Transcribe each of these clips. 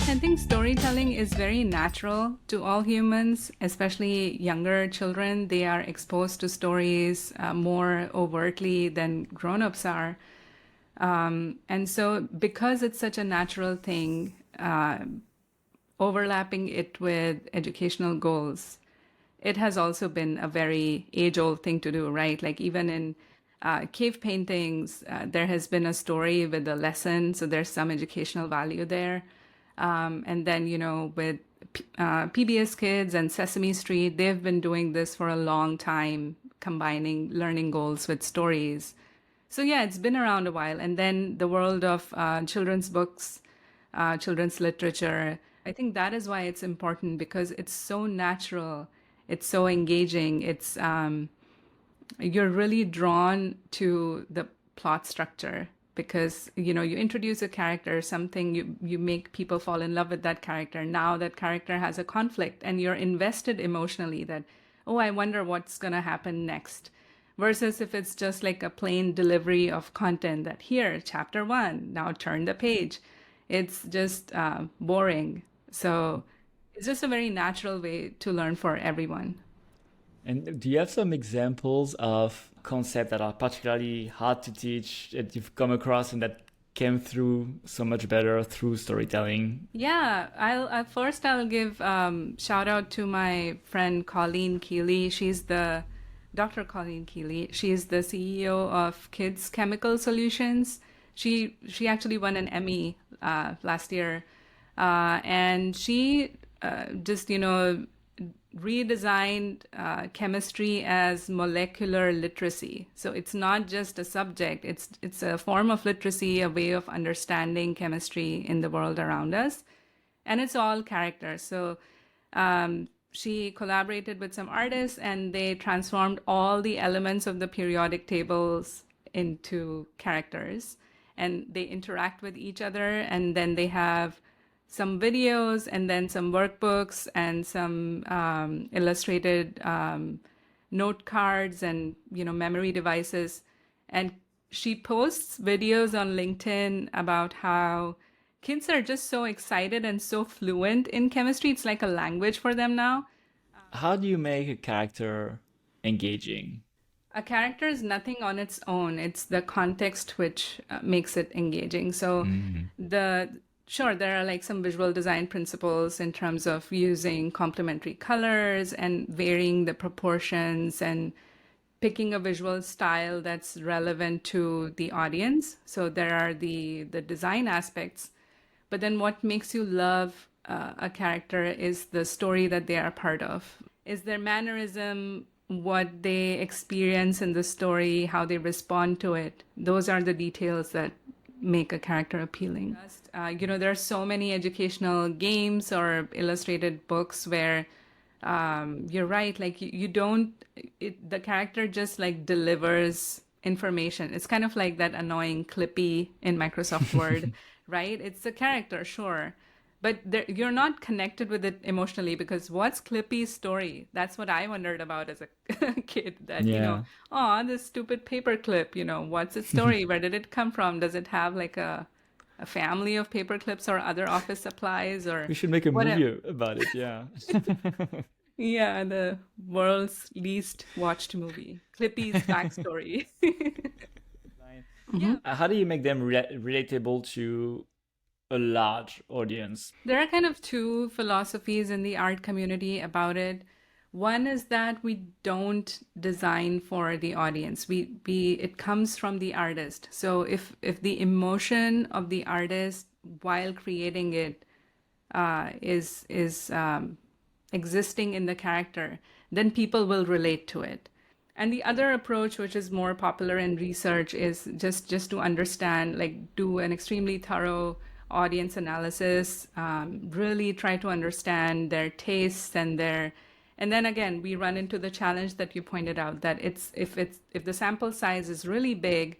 I think storytelling is very natural to all humans, especially younger children. They are exposed to stories more overtly than grown-ups are. And so, because it's such a natural thing, overlapping it with educational goals, it has also been a very age-old thing to do, right? Like even in cave paintings, there has been a story with a lesson, so there's some educational value there. And then, with PBS Kids and Sesame Street, they've been doing this for a long time, combining learning goals with stories. So yeah, it's been around a while. And then the world of children's books, children's literature, I think that is why it's important because it's so natural, it's so engaging, you're really drawn to the plot structure because you introduce a character, something, you make people fall in love with that character. Now that character has a conflict and you're invested emotionally that, oh, I wonder what's going to happen next, versus if it's just like a plain delivery of content that here, chapter 1, now turn the page. It's just boring. So it's just a very natural way to learn for everyone. And do you have some examples of concepts that are particularly hard to teach that you've come across and that came through so much better through storytelling? Yeah, I'll give shout out to my friend Colleen Keeley. She's the Dr. Colleen Keeley. She's the CEO of Kids Chemical Solutions. She actually won an Emmy last year, and she just redesigned chemistry as molecular literacy. So it's not just a subject, it's a form of literacy, a way of understanding chemistry in the world around us. And it's all characters. So she collaborated with some artists and they transformed all the elements of the periodic tables into characters. And they interact with each other, and then they have some videos and then some workbooks and some illustrated note cards and memory devices. And she posts videos on LinkedIn about how kids are just so excited and so fluent in chemistry. It's like a language for them now. How do you make a character engaging? A character is nothing on its own. It's the context which makes it engaging. So sure, there are like some visual design principles in terms of using complementary colors and varying the proportions and picking a visual style that's relevant to the audience. So there are the design aspects, but then what makes you love a character is the story that they are a part of. Is their mannerism, what they experience in the story, how they respond to it. Those are the details that make a character appealing. There are so many educational games or illustrated books where you're right, like you don't, the character just like delivers information. It's kind of like that annoying Clippy in Microsoft Word, right? It's a character, sure. But you're not connected with it emotionally because what's Clippy's story? That's what I wondered about as a kid. That, Yeah. oh, this stupid paper clip, what's its story? Where did it come from? Does it have like a family of paper clips or other office supplies or We should make a whatever? movie about it, yeah. Yeah, the world's least watched movie, Clippy's backstory. Yeah. How do you make them relatable to a large audience? There are kind of two philosophies in the art community about it. One is that we don't design for the audience. It comes from the artist. So if the emotion of the artist while creating it is existing in the character, then people will relate to it. And the other approach, which is more popular in research, is just to understand, like do an extremely thorough audience analysis, really try to understand their tastes and then again, we run into the challenge that you pointed out that if the sample size is really big,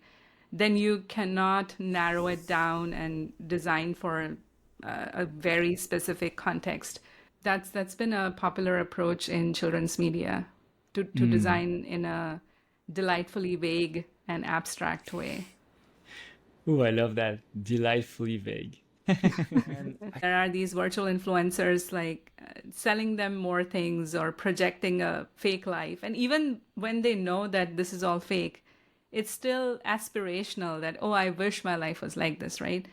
then you cannot narrow it down and design for a very specific context. That's been a popular approach in children's media to design in a delightfully vague and abstract way. Oh, I love that. Delightfully vague. And There are these virtual influencers like selling them more things or projecting a fake life. And even when they know that this is all fake, it's still aspirational that, oh, I wish my life was like this, right?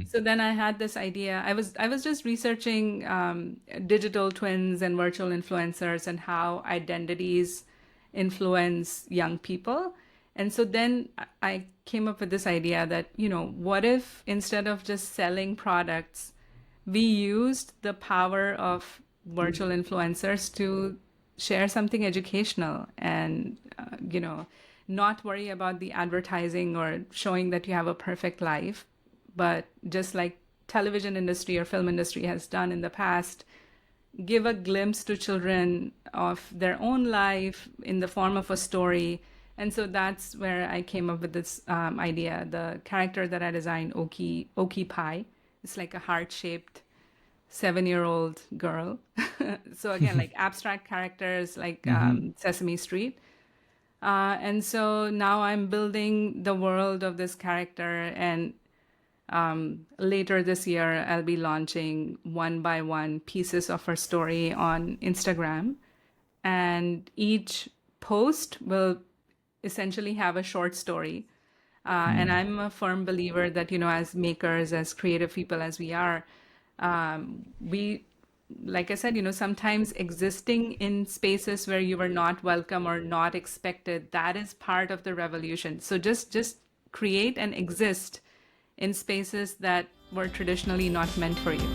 So then I had this idea. I was just researching digital twins and virtual influencers and how identities influence young people. And so then I came up with this idea that, what if instead of just selling products, we used the power of virtual influencers to share something educational and, not worry about the advertising or showing that you have a perfect life, but just like television industry or film industry has done in the past, give a glimpse to children of their own life in the form of a story. And so that's where I came up with this idea. The character that I designed, Oki Pie, it's like a heart-shaped 7-year-old girl. So again, like abstract characters like Sesame Street. And so now I'm building the world of this character, and later this year, I'll be launching one by one pieces of her story on Instagram. And each post will essentially have a short story. And I'm a firm believer that, as makers, as creative people as we are, we, like I said, sometimes existing in spaces where you were not welcome or not expected, that is part of the revolution. So just create and exist in spaces that were traditionally not meant for you.